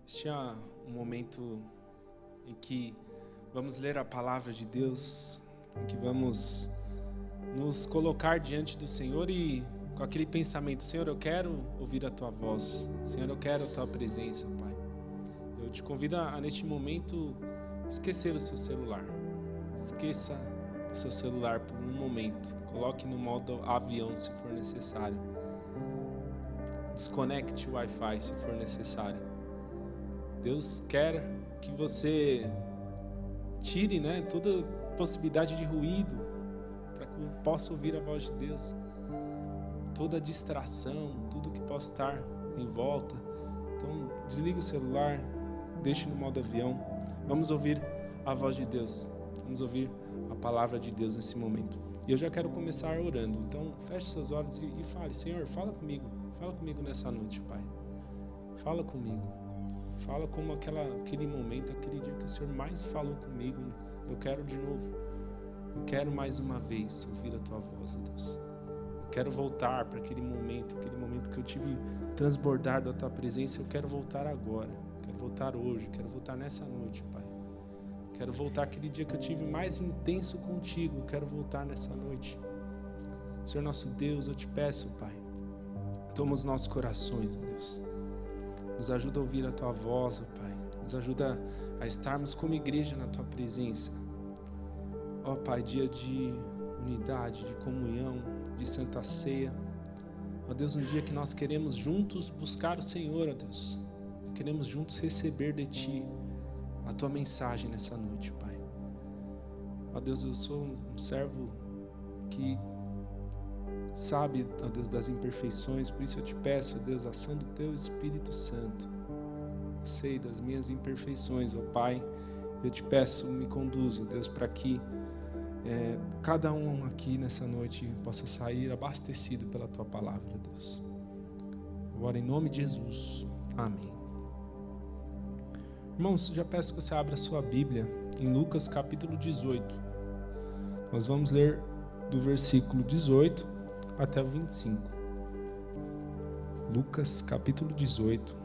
Este é um momento em que vamos ler a palavra de Deus, em que vamos nos colocar diante do Senhor e com aquele pensamento: Senhor, eu quero ouvir a Tua voz, Senhor, eu quero a Tua presença, Pai. Eu te convido a neste momento, esquecer o seu celular. Esqueça o seu celular por um momento. Coloque no modo avião se for necessário. Desconecte o Wi-Fi se for necessário. Deus quer que você tire, toda possibilidade de ruído, para que eu possa ouvir a voz de Deus. Toda distração, tudo que possa estar em volta. Então, desliga o celular, deixe no modo avião. Vamos ouvir a voz de Deus. Vamos ouvir a palavra de Deus nesse momento. E eu já quero começar orando. Então, feche seus olhos e fale: Senhor, fala comigo. Fala comigo nessa noite, Pai. Fala comigo. Fala como aquele momento, aquele dia que o Senhor mais falou comigo. Eu quero de novo. Eu quero mais uma vez ouvir a Tua voz, Deus. Eu quero voltar para aquele momento que eu tive transbordar da Tua presença. Eu quero voltar agora. Quero voltar hoje. Quero voltar nessa noite, Pai. Quero voltar aquele dia que eu tive mais intenso contigo. Eu quero voltar nessa noite. Senhor nosso Deus, eu te peço, Pai, toma os nossos corações, Deus. Nos ajuda a ouvir a Tua voz, Pai. Nos ajuda a estarmos como igreja na Tua presença. Ó Pai, dia de unidade, de comunhão, de santa ceia. Ó Deus, um dia que nós queremos juntos buscar o Senhor, ó Deus. Queremos juntos receber de Ti a Tua mensagem nessa noite, Pai. Ó Deus, eu sou um servo que sabe, ó Deus, das imperfeições, por isso eu te peço, ó Deus, a ação do Teu Espírito Santo. Eu sei das minhas imperfeições, ó Pai, eu te peço, me conduza, ó Deus, para que cada um aqui nessa noite possa sair abastecido pela Tua palavra, Deus. Eu oro em nome de Jesus. Amém. Irmãos, já peço que você abra a sua Bíblia em Lucas capítulo 18. Nós vamos ler do versículo 18 até o 25. Lucas capítulo 18,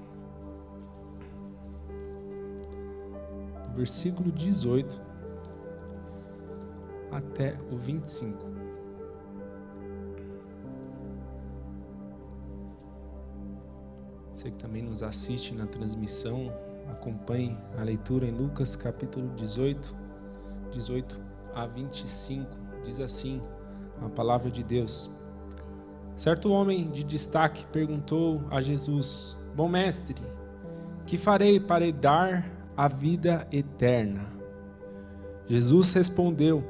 do versículo 18 até o 25. Você que também nos assiste na transmissão, acompanhe a leitura em Lucas capítulo 18 a 25. Diz assim a palavra de Deus: Certo homem de destaque perguntou a Jesus: Bom mestre, que farei para herdar a vida eterna? Jesus respondeu: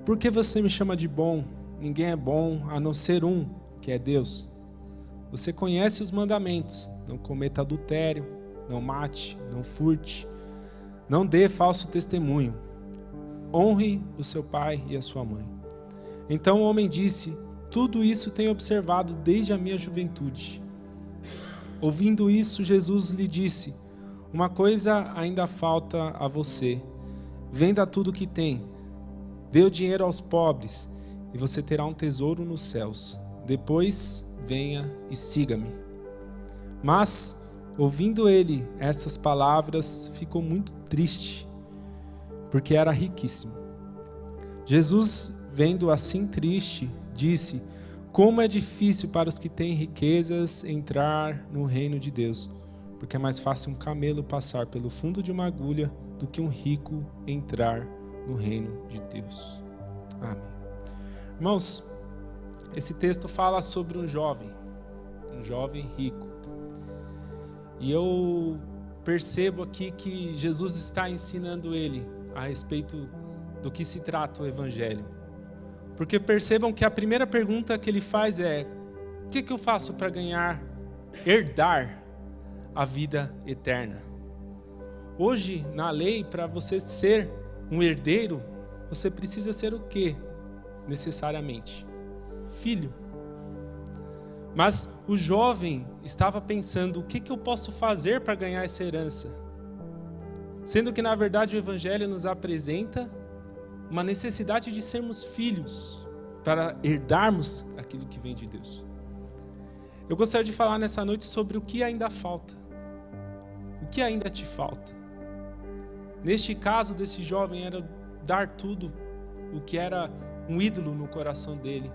Por que você me chama de bom? Ninguém é bom a não ser um, que é Deus. Você conhece os mandamentos: não cometa adultério, não mate, não furte, não dê falso testemunho, honre o seu pai e a sua mãe. Então o homem disse: Tudo isso tenho observado desde a minha juventude. Ouvindo isso, Jesus lhe disse: Uma coisa ainda falta a você. Venda tudo o que tem, dê o dinheiro aos pobres, e você terá um tesouro nos céus. Depois venha e siga-me. Mas, ouvindo ele estas palavras, ficou muito triste, porque era riquíssimo. Jesus, vendo assim triste, disse: Como é difícil para os que têm riquezas entrar no reino de Deus, porque é mais fácil um camelo passar pelo fundo de uma agulha do que um rico entrar no reino de Deus. Amém. Irmãos, esse texto fala sobre um jovem rico. E eu percebo aqui que Jesus está ensinando ele a respeito do que se trata o Evangelho. Porque percebam que a primeira pergunta que ele faz é: o que eu faço para herdar a vida eterna? Hoje, na lei, para você ser um herdeiro, você precisa ser o quê? Necessariamente? Filho. Mas o jovem estava pensando: o que eu posso fazer para ganhar essa herança? Sendo que, na verdade, o Evangelho nos apresenta uma necessidade de sermos filhos para herdarmos aquilo que vem de Deus. Eu gostaria de falar nessa noite sobre o que ainda falta. O O que ainda te falta? Neste caso desse jovem era dar tudo o que era um ídolo no coração dele,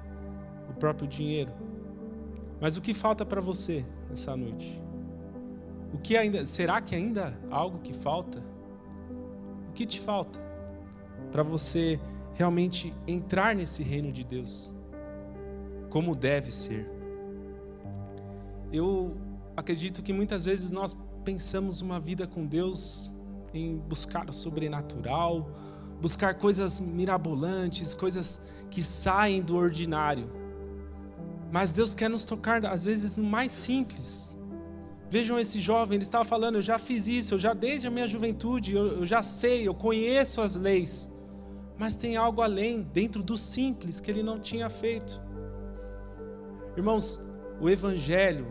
o próprio dinheiro. Mas o que falta para você nessa noite? O que ainda, será que ainda há algo que falta? O que te falta para você realmente entrar nesse reino de Deus como deve ser? Eu acredito que muitas vezes nós pensamos uma vida com Deus em buscar o sobrenatural, buscar coisas mirabolantes, coisas que saem do ordinário. Mas Deus quer nos tocar, às vezes, no mais simples. Vejam esse jovem, ele estava falando, eu já fiz isso, eu já desde a minha juventude, eu já sei, eu conheço as leis. Mas tem algo além, dentro do simples, que ele não tinha feito. Irmãos, o Evangelho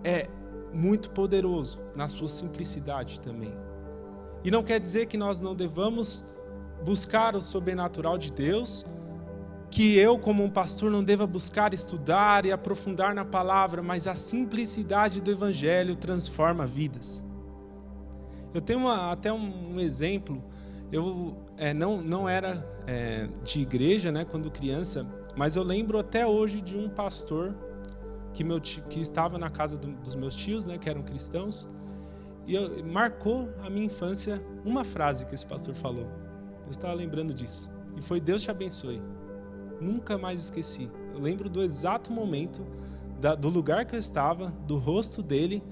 é muito poderoso na sua simplicidade também. E não quer dizer que nós não devamos buscar o sobrenatural de Deus, que eu, como um pastor, não deva buscar estudar e aprofundar na palavra, mas a simplicidade do Evangelho transforma vidas. Eu tenho até um exemplo. Eu não era de igreja, né, quando criança, mas eu lembro até hoje de um pastor que estava na casa dos meus tios, né, que eram cristãos, e marcou a minha infância uma frase que esse pastor falou. Eu estava lembrando disso. E foi: Deus te abençoe. Nunca mais esqueci. Eu lembro do exato momento, do lugar que eu estava, do rosto dele,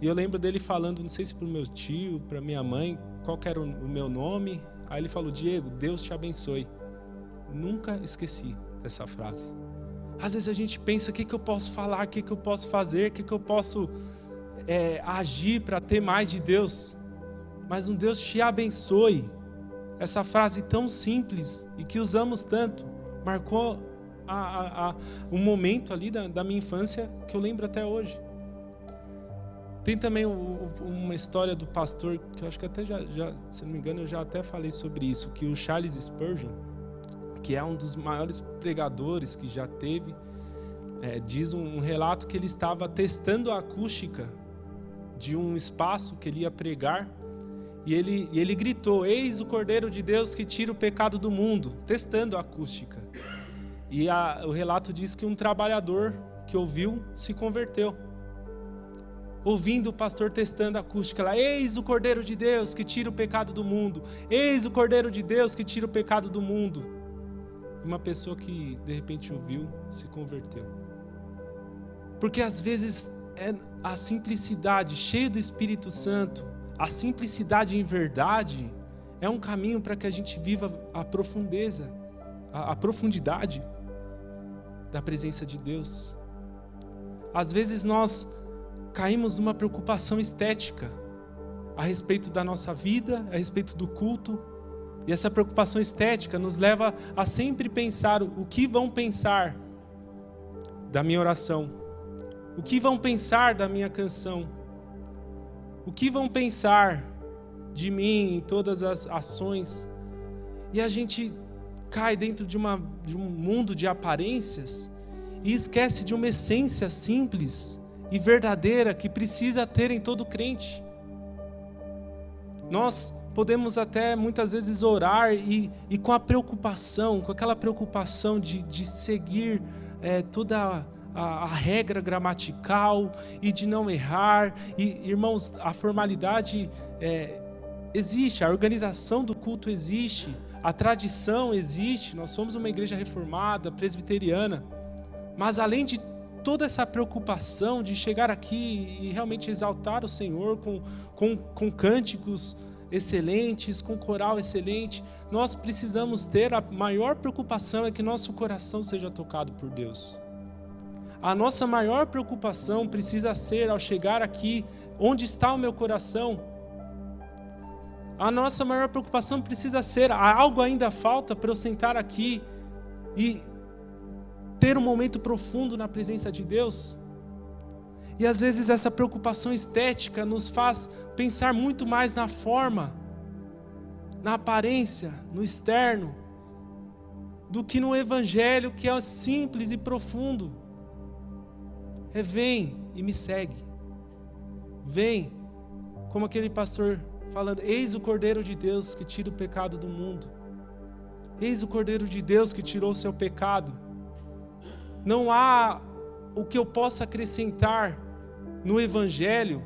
e eu lembro dele falando, não sei se para o meu tio, para minha mãe, qual que era o meu nome. Aí ele falou: Diego, Deus te abençoe. Nunca esqueci dessa frase. Às vezes a gente pensa, o que eu posso falar, o que eu posso fazer, o que eu posso agir para ter mais de Deus. Mas um Deus te abençoe, essa frase tão simples e que usamos tanto, marcou um momento ali da minha infância que eu lembro até hoje. Tem também uma história do pastor, que eu acho que até já, se não me engano, eu já até falei sobre isso, que o Charles Spurgeon, que é um dos maiores pregadores que já teve, diz um relato que ele estava testando a acústica de um espaço que ele ia pregar, e ele gritou: eis o Cordeiro de Deus que tira o pecado do mundo, testando a acústica. E o relato diz que um trabalhador que ouviu se converteu, ouvindo o pastor testando a acústica lá: eis o Cordeiro de Deus que tira o pecado do mundo, eis o Cordeiro de Deus que tira o pecado do mundo. E uma pessoa que de repente ouviu se converteu. Porque às vezes a simplicidade, cheia do Espírito Santo, a simplicidade em verdade, é um caminho para que a gente viva a profundeza, a profundidade da presença de Deus. Às vezes nós caímos numa preocupação estética a respeito da nossa vida, a respeito do culto, e essa preocupação estética nos leva a sempre pensar o que vão pensar da minha oração, o que vão pensar da minha canção, o que vão pensar de mim em todas as ações. E a gente cai dentro de um mundo de aparências e esquece de uma essência simples e verdadeira que precisa ter em todo crente. Nós podemos até muitas vezes orar e com aquela preocupação de seguir toda a regra gramatical e de não errar. E, irmãos, a formalidade existe, a organização do culto existe, a tradição existe. Nós somos uma igreja reformada, presbiteriana, mas além de toda essa preocupação de chegar aqui e realmente exaltar o Senhor com cânticos excelentes, com coral excelente, nós precisamos ter a maior preocupação é que nosso coração seja tocado por Deus. A nossa maior preocupação precisa ser, ao chegar aqui, onde está o meu coração? A nossa maior preocupação precisa ser: algo ainda falta para eu sentar aqui e ter um momento profundo na presença de Deus? E às vezes essa preocupação estética nos faz pensar muito mais na forma, na aparência, no externo, do que no Evangelho, que é simples e profundo. Vem e me segue. Vem como aquele pastor falando, eis o Cordeiro de Deus que tira o pecado do mundo. Eis o Cordeiro de Deus que tirou o seu pecado. Não há o que eu possa acrescentar no Evangelho,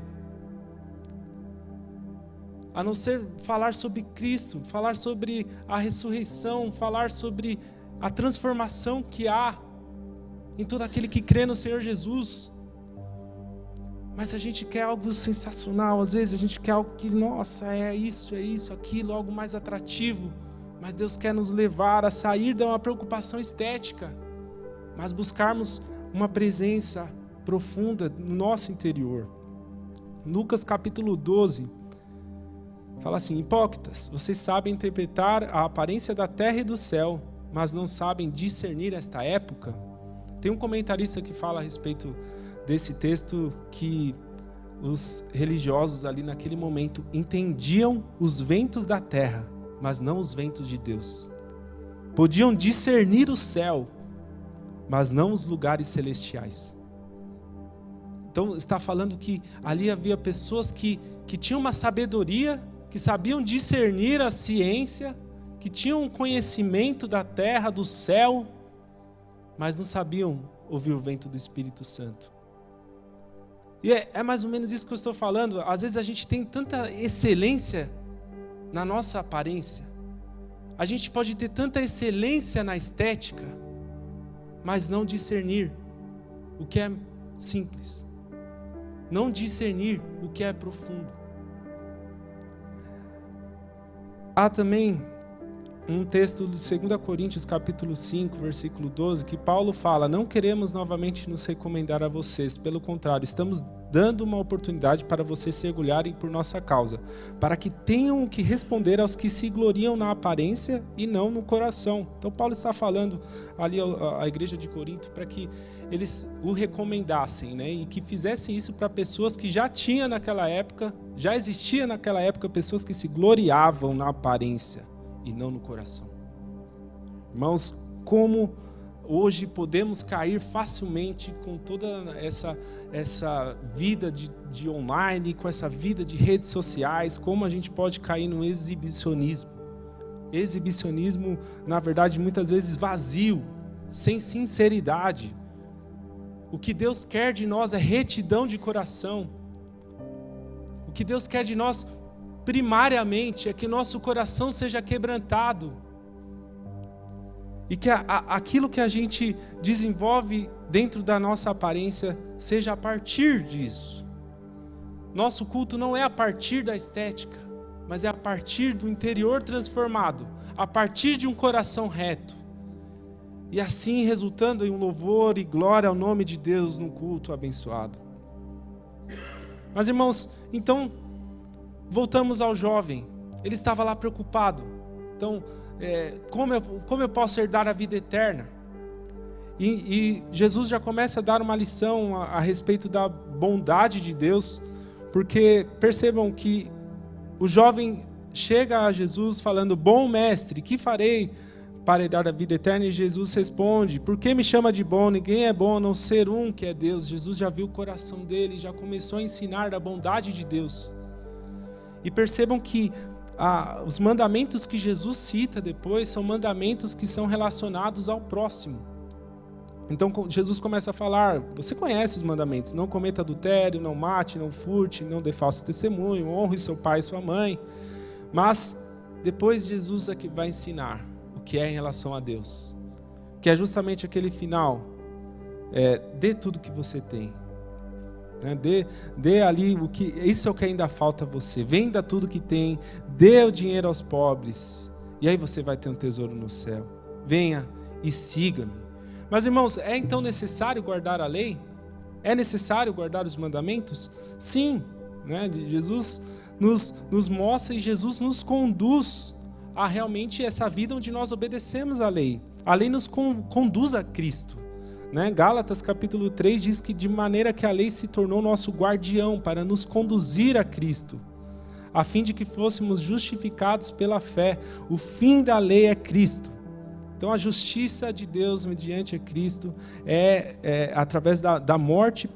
a não ser falar sobre Cristo, falar sobre a ressurreição, falar sobre a transformação que há em todo aquele que crê no Senhor Jesus. Mas a gente quer algo sensacional, às vezes a gente quer algo que, nossa, é isso, aquilo, algo mais atrativo. Mas Deus quer nos levar a sair de uma preocupação estética, mas buscarmos uma presença profunda no nosso interior. Lucas capítulo 12, fala assim, hipócritas, vocês sabem interpretar a aparência da terra e do céu, mas não sabem discernir esta época. Tem um comentarista que fala a respeito desse texto que os religiosos ali naquele momento entendiam os ventos da terra, mas não os ventos de Deus. Podiam discernir o céu, mas não os lugares celestiais. Então está falando que ali havia pessoas que tinham uma sabedoria, que sabiam discernir a ciência, que tinham um conhecimento da terra, do céu, mas não sabiam ouvir o vento do Espírito Santo. E é mais ou menos isso que eu estou falando. Às vezes a gente tem tanta excelência na nossa aparência. A gente pode ter tanta excelência na estética, mas não discernir o que é simples. Não discernir o que é profundo. Há também um texto de 2 Coríntios capítulo 5, versículo 12, que Paulo fala, não queremos novamente nos recomendar a vocês, pelo contrário, estamos dando uma oportunidade para vocês se orgulharem por nossa causa, para que tenham o que responder aos que se gloriam na aparência e não no coração. Então Paulo está falando ali à igreja de Corinto para que eles o recomendassem, né? E que fizessem isso para pessoas que já tinha naquela época, já existia naquela época pessoas que se gloriavam na aparência e não no coração. Irmãos, como hoje podemos cair facilmente com toda essa vida de online, com essa vida de redes sociais, como a gente pode cair no exibicionismo. Exibicionismo, na verdade, muitas vezes vazio, sem sinceridade. O que Deus quer de nós é retidão de coração. O que Deus quer de nós primariamente é que nosso coração seja quebrantado e que aquilo que a gente desenvolve dentro da nossa aparência seja a partir disso. Nosso culto não é a partir da estética, mas é a partir do interior transformado, a partir de um coração reto, e assim resultando em um louvor e glória ao nome de Deus no culto abençoado. Mas irmãos, então voltamos ao jovem. Ele estava lá preocupado. Então, como eu posso herdar a vida eterna? E Jesus já começa a dar uma lição a respeito da bondade de Deus, porque percebam que o jovem chega a Jesus falando, bom mestre, que farei para herdar a vida eterna? E Jesus responde, por que me chama de bom? Ninguém é bom a não ser um que é Deus. Jesus já viu o coração dele, já começou a ensinar da bondade de Deus. E percebam que os mandamentos que Jesus cita depois são mandamentos que são relacionados ao próximo. Então Jesus começa a falar, você conhece os mandamentos, não cometa adultério, não mate, não furte, não dê falso testemunho, honre seu pai e sua mãe. Mas depois Jesus é que vai ensinar o que é em relação a Deus, que é justamente aquele final, dê tudo que você tem. Dê ali o que, isso é o que ainda falta a você. Venda tudo que tem, dê o dinheiro aos pobres, e aí você vai ter um tesouro no céu. Venha e siga-me. Mas irmãos, é então necessário guardar a lei? É necessário guardar os mandamentos? Sim, né? Jesus nos mostra e Jesus nos conduz a realmente essa vida onde nós obedecemos a lei. A lei nos conduz a Cristo. Gálatas capítulo 3 diz que de maneira que a lei se tornou nosso guardião para nos conduzir a Cristo, a fim de que fôssemos justificados pela fé. O fim da lei é Cristo. Então a justiça de Deus mediante a Cristo é através da morte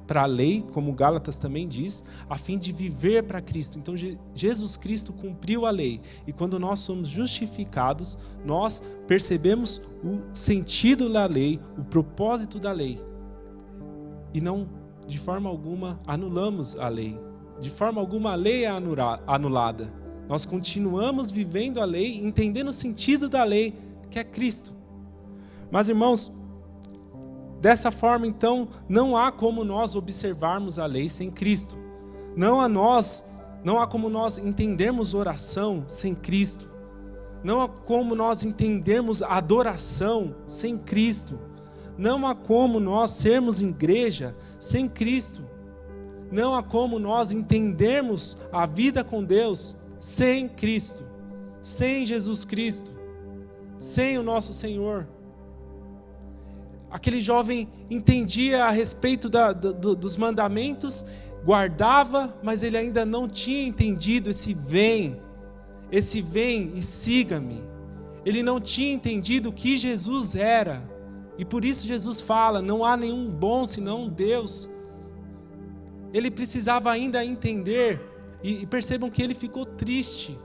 para a lei, como Gálatas também diz, a fim de viver para Cristo. Então Jesus Cristo cumpriu a lei. E quando nós somos justificados, nós percebemos o sentido da lei, o propósito da lei. E não, de forma alguma, anulamos a lei. De forma alguma a lei é anulada. Nós continuamos vivendo a lei, entendendo o sentido da lei, que é Cristo. Mas, irmãos, dessa forma, então, não há como nós observarmos a lei sem Cristo. Não há como nós entendermos oração sem Cristo. Não há como nós entendermos adoração sem Cristo. Não há como nós sermos igreja sem Cristo. Não há como nós entendermos a vida com Deus sem Cristo, sem Jesus Cristo, sem o nosso Senhor. Aquele jovem entendia a respeito dos mandamentos, guardava, mas ele ainda não tinha entendido esse vem e siga-me. Ele não tinha entendido o que Jesus era. E por isso Jesus fala, não há nenhum bom senão Deus. Ele precisava ainda entender, e percebam que ele ficou triste.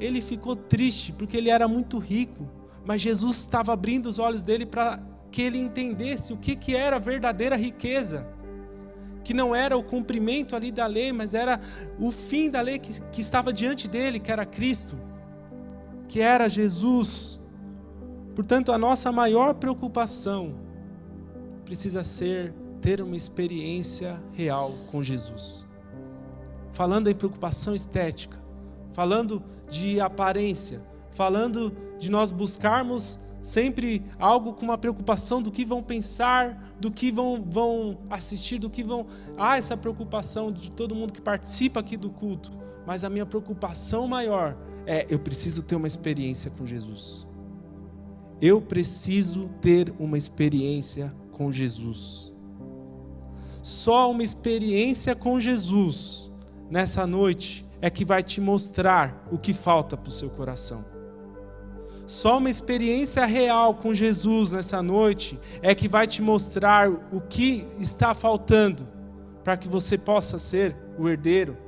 Ele ficou triste porque ele era muito rico, mas Jesus estava abrindo os olhos dele para que ele entendesse o que era a verdadeira riqueza, que não era o cumprimento ali da lei, mas era o fim da lei que estava diante dele, que era Cristo, que era Jesus. Portanto, a nossa maior preocupação precisa ser ter uma experiência real com Jesus. Falando em preocupação estética, falando de aparência, falando de nós buscarmos sempre algo com uma preocupação do que vão pensar, do que vão assistir, do que vão... essa preocupação de todo mundo que participa aqui do culto. Mas a minha preocupação maior é, eu preciso ter uma experiência com Jesus. Eu preciso ter uma experiência com Jesus. Só uma experiência com Jesus, nessa noite, é que vai te mostrar o que falta para o seu coração. Só uma experiência real com Jesus nessa noite é que vai te mostrar o que está faltando para que você possa ser o herdeiro,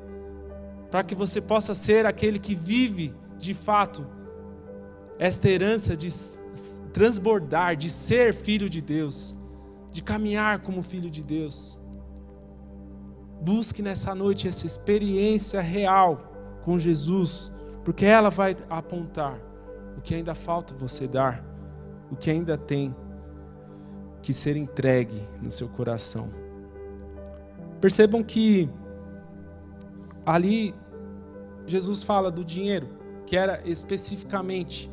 para que você possa ser aquele que vive de fato esta herança de transbordar, de ser filho de Deus, de caminhar como filho de Deus. Busque nessa noite essa experiência real com Jesus, porque ela vai apontar o que ainda falta você dar, o que ainda tem que ser entregue no seu coração. Percebam que ali Jesus fala do dinheiro, que era especificamente,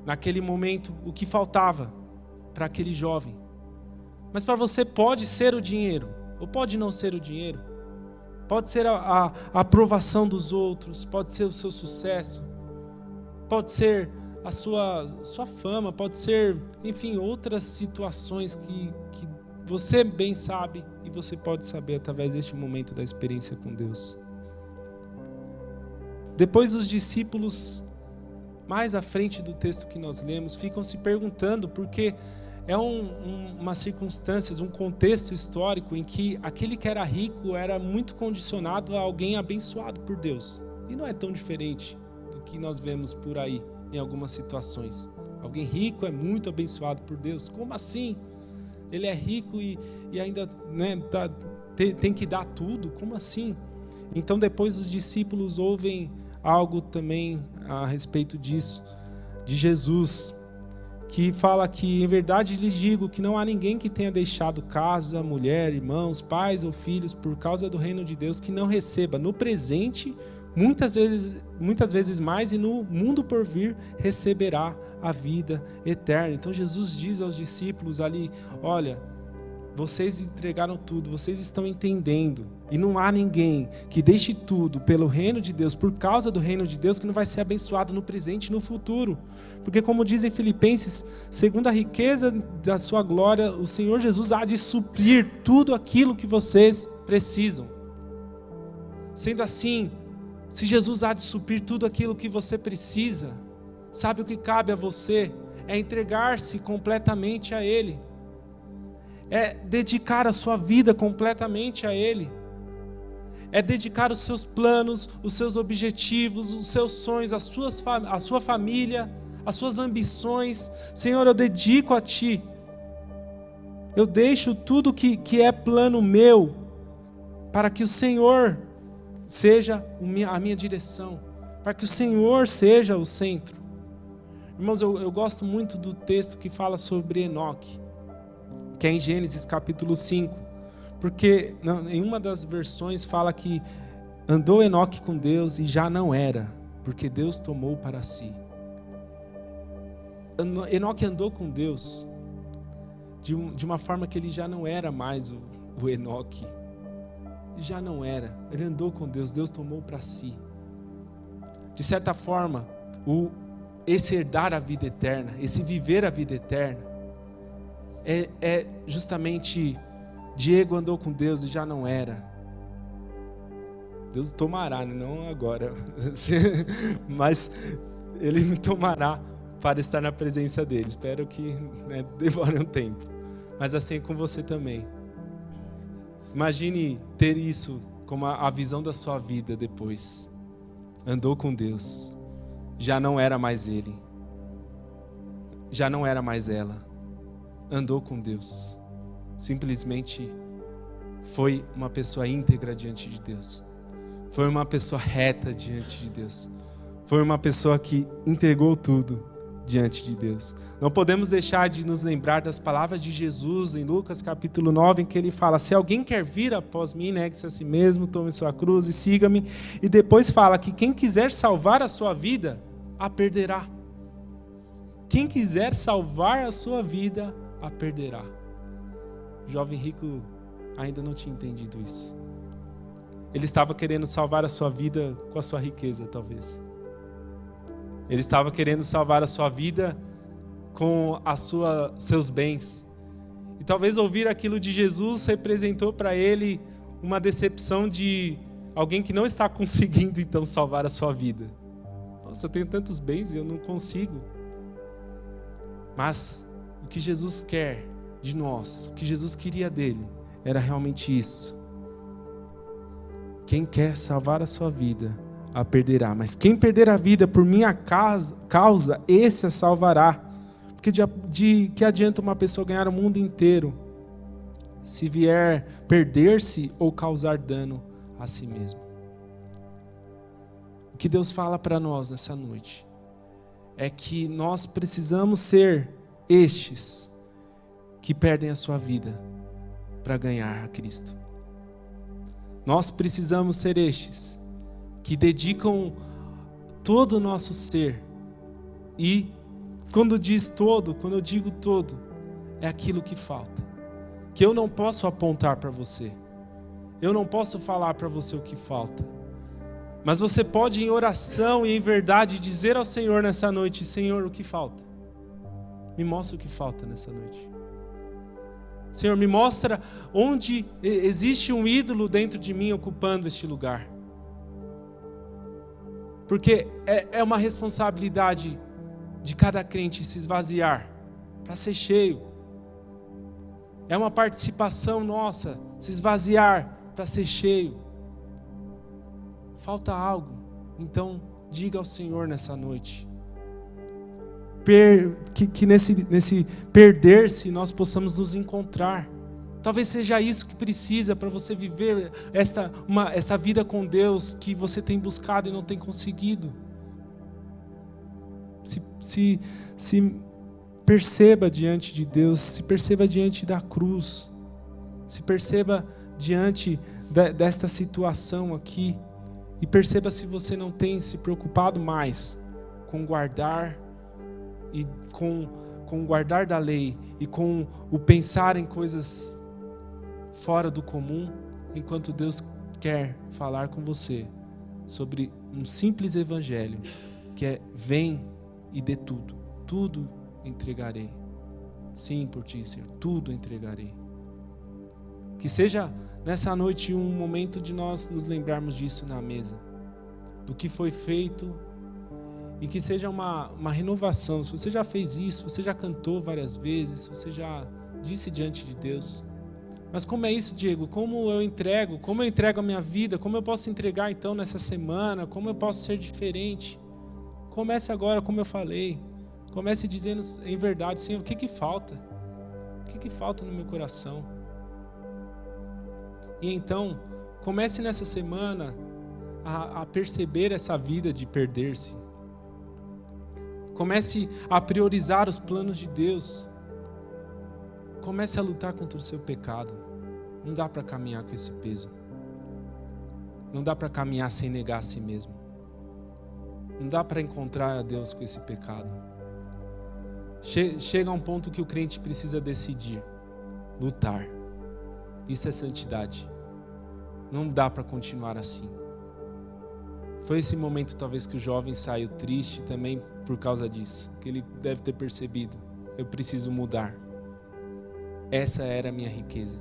naquele momento, o que faltava para aquele jovem. Mas para você pode ser o dinheiro, ou pode não ser o dinheiro. Pode ser a aprovação dos outros, pode ser o seu sucesso, pode ser a sua fama, pode ser, enfim, outras situações que você bem sabe e você pode saber através deste momento da experiência com Deus. Depois os discípulos, mais à frente do texto que nós lemos, ficam se perguntando, porque é umas circunstâncias, um contexto histórico em que aquele que era rico era muito condicionado a alguém abençoado por Deus. E não é tão diferente do que nós vemos por aí em algumas situações. Alguém rico é muito abençoado por Deus. Como assim? Ele é rico e ainda tem que dar tudo? Como assim? Então depois os discípulos ouvem algo também a respeito disso, de Jesus, que fala que, em verdade lhes digo que não há ninguém que tenha deixado casa, mulher, irmãos, pais ou filhos por causa do reino de Deus que não receba no presente muitas vezes mais, e no mundo por vir receberá a vida eterna. Então Jesus diz aos discípulos ali, olha, vocês entregaram tudo, vocês estão entendendo, e não há ninguém que deixe tudo pelo reino de Deus, por causa do reino de Deus, que não vai ser abençoado no presente e no futuro. Porque como dizem Filipenses, segundo a riqueza da sua glória, o Senhor Jesus há de suprir tudo aquilo que vocês precisam. Sendo assim, se Jesus há de suprir tudo aquilo que você precisa, sabe o que cabe a você? É entregar-se completamente a Ele. é dedicar a sua vida completamente a Ele, é dedicar os seus planos, os seus objetivos, os seus sonhos, a sua família, as suas ambições. Senhor, eu dedico a Ti. Eu deixo tudo que é plano meu, para que o Senhor seja a minha direção, para que o Senhor seja o centro. Irmãos, eu gosto muito do texto que fala sobre Enoque, que é em Gênesis capítulo 5, porque em uma das versões fala que andou Enoque com Deus e já não era, porque Deus tomou para si. Enoque andou com Deus de uma forma que ele já não era mais o Enoque. Já não era. Ele andou com Deus, Deus tomou para si. De certa forma, esse herdar a vida eterna, esse viver a vida eterna, é justamente Diego andou com Deus e já não era. Deus tomará, não agora, mas Ele me tomará para estar na presença dele. Espero que demore um tempo, mas assim é com você também. Imagine ter isso como a visão da sua vida depois. Andou com Deus, já não era mais ele, já não era mais ela. Andou com Deus, simplesmente foi uma pessoa íntegra diante de Deus, foi uma pessoa reta diante de Deus, foi uma pessoa que entregou tudo diante de Deus. Não podemos deixar de nos lembrar das palavras de Jesus em Lucas capítulo 9, em que ele fala: se alguém quer vir após mim, negue-se a si mesmo, tome sua cruz e siga-me. E depois fala que quem quiser salvar a sua vida, a perderá. Quem quiser salvar a sua vida, a perderá. O jovem rico ainda não tinha entendido isso. Ele estava querendo salvar a sua vida com a sua riqueza, talvez. Ele estava querendo salvar a sua vida com seus bens. E talvez ouvir aquilo de Jesus representou para ele uma decepção de alguém que não está conseguindo então salvar a sua vida. Nossa, eu tenho tantos bens e eu não consigo. Mas o que Jesus quer de nós, o que Jesus queria dele, era realmente isso. Quem quer salvar a sua vida, a perderá. Mas quem perder a vida por minha causa, esse a salvará. Porque de que adianta uma pessoa ganhar o mundo inteiro, se vier perder-se ou causar dano a si mesmo? O que Deus fala para nós nessa noite é que nós precisamos ser estes que perdem a sua vida para ganhar a Cristo. Nós precisamos ser estes que dedicam todo o nosso ser. E quando eu digo todo, é aquilo que falta, que eu não posso apontar para você, eu não posso falar para você o que falta, mas você pode em oração e em verdade dizer ao Senhor nessa noite: Senhor, o que falta? Me mostra o que falta nessa noite. Senhor, me mostra onde existe um ídolo dentro de mim ocupando este lugar. Porque é uma responsabilidade de cada crente se esvaziar para ser cheio. É uma participação nossa se esvaziar para ser cheio. Falta algo, então diga ao Senhor nessa noite. Que nesse perder-se nós possamos nos encontrar. Talvez seja isso que precisa para você viver essa vida com Deus que você tem buscado e não tem conseguido. Se perceba diante de Deus, se perceba diante da cruz, se perceba diante desta situação aqui, e perceba se você não tem se preocupado mais com guardar e com guardar da lei e com o pensar em coisas fora do comum, enquanto Deus quer falar com você sobre um simples evangelho que é: vem e dê tudo entregarei. Sim, por ti, Senhor, tudo entregarei. Que seja nessa noite um momento de nós nos lembrarmos disso na mesa, do que foi feito, e que seja uma renovação. Se você já fez isso, você já cantou várias vezes, se você já disse diante de Deus. Mas como é isso, Diego? Como eu entrego a minha vida? Como eu posso entregar então nessa semana? Como eu posso ser diferente? Comece agora, como eu falei. Comece dizendo em verdade, Senhor, o que falta? O que falta no meu coração? E então, comece nessa semana a perceber essa vida de perder-se. Comece a priorizar os planos de Deus. Comece a lutar contra o seu pecado. Não dá para caminhar com esse peso. Não dá para caminhar sem negar a si mesmo. Não dá para encontrar a Deus com esse pecado. Chega a um ponto que o crente precisa decidir. Lutar. Isso é santidade. Não dá para continuar assim. Foi esse momento talvez que o jovem saiu triste também por causa disso. Que ele deve ter percebido. Eu preciso mudar. Essa era a minha riqueza.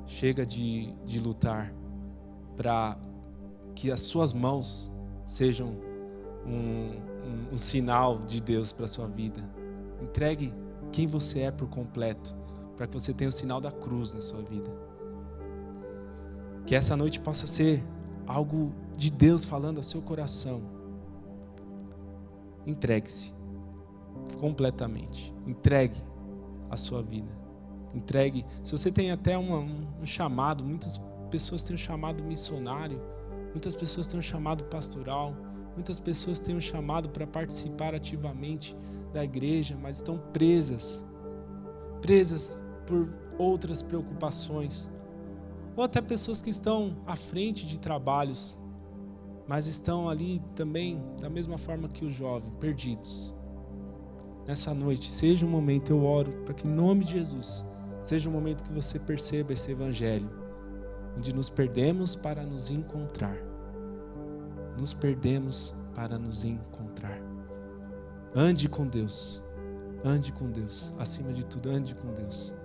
Chega de lutar para que as suas mãos sejam um sinal de Deus para a sua vida. Entregue quem você é por completo, para que você tenha o sinal da cruz na sua vida. Que essa noite possa ser algo de Deus falando ao seu coração. Entregue-se completamente. Entregue a sua vida. Entregue. Se você tem até um chamado, muitas pessoas têm um chamado missionário, muitas pessoas têm um chamado pastoral, muitas pessoas têm um chamado para participar ativamente da igreja, mas estão presas por outras preocupações. Ou até pessoas que estão à frente de trabalhos, mas estão ali também, da mesma forma que o jovem, perdidos. Nessa noite, seja um momento, eu oro para que em nome de Jesus, seja um momento que você perceba esse evangelho, onde nos perdemos para nos encontrar. Nos perdemos para nos encontrar. Ande com Deus, acima de tudo, ande com Deus.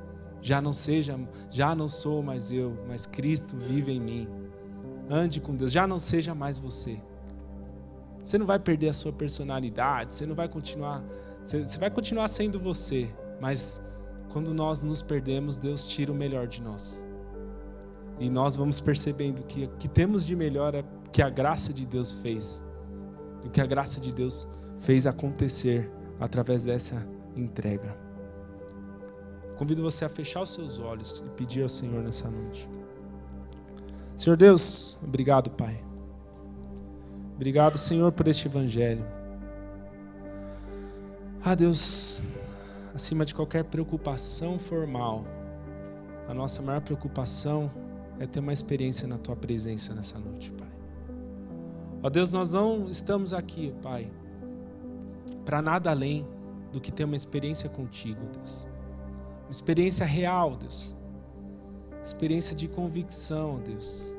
Já não sou mais eu, mas Cristo vive em mim. Ande com Deus, já não seja mais você. Você não vai perder a sua personalidade, você vai continuar sendo você, mas quando nós nos perdemos, Deus tira o melhor de nós. E nós vamos percebendo que o que temos de melhor é o que a graça de Deus fez. O que a graça de Deus fez acontecer através dessa entrega. Convido você a fechar os seus olhos e pedir ao Senhor nessa noite. Senhor Deus, obrigado, Pai. Obrigado, Senhor, por este evangelho. Deus, acima de qualquer preocupação formal, a nossa maior preocupação é ter uma experiência na Tua presença nessa noite, Pai. Deus, nós não estamos aqui, Pai, para nada além do que ter uma experiência contigo, Deus. Uma experiência real, Deus. Experiência de convicção, Deus.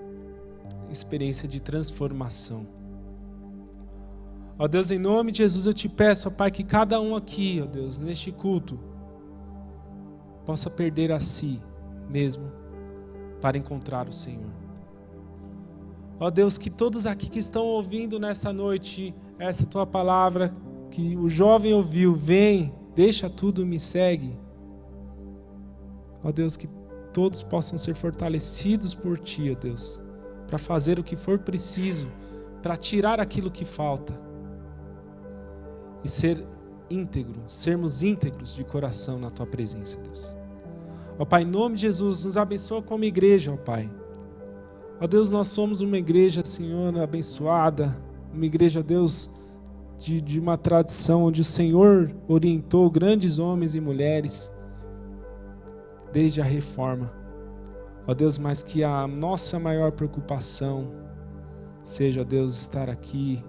Experiência de transformação. Deus, em nome de Jesus eu te peço, Pai, que cada um aqui, Deus, neste culto, possa perder a si mesmo para encontrar o Senhor. Deus, que todos aqui que estão ouvindo nesta noite essa Tua palavra, que o jovem ouviu, vem, deixa tudo, me segue. Deus, que todos possam ser fortalecidos por Ti, Deus, para fazer o que for preciso, para tirar aquilo que falta e sermos íntegros de coração na Tua presença, Deus. Pai, em nome de Jesus, nos abençoa como igreja, Pai. Deus, nós somos uma igreja, Senhor, abençoada, uma igreja, Deus, de uma tradição onde o Senhor orientou grandes homens e mulheres desde a reforma. Deus, mas que a nossa maior preocupação seja, Deus, estar aqui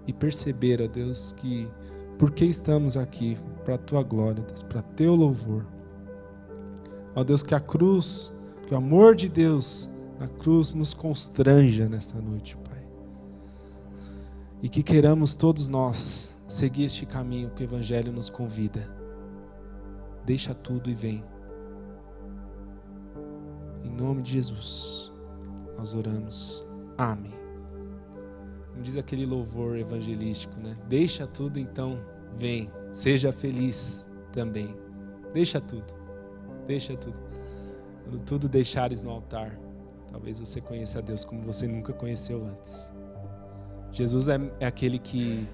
e perceber, Deus, que por que estamos aqui? Para a Tua glória, Deus, para Teu louvor. Deus, que a cruz, que o amor de Deus na cruz nos constranja nesta noite, Pai. E que queiramos todos nós seguir este caminho que o Evangelho nos convida. Deixa tudo e vem. Em nome de Jesus, nós oramos. Amém. Como diz aquele louvor evangelístico, né? Deixa tudo, então vem. Seja feliz também. Deixa tudo. Deixa tudo. Quando tudo deixares no altar, talvez você conheça a Deus como você nunca conheceu antes. Jesus é aquele que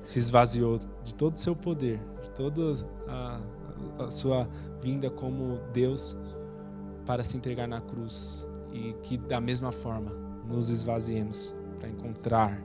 se esvaziou de todo o seu poder, de toda a sua vinda como Deus, para se entregar na cruz, e que da mesma forma nos esvaziemos para encontrar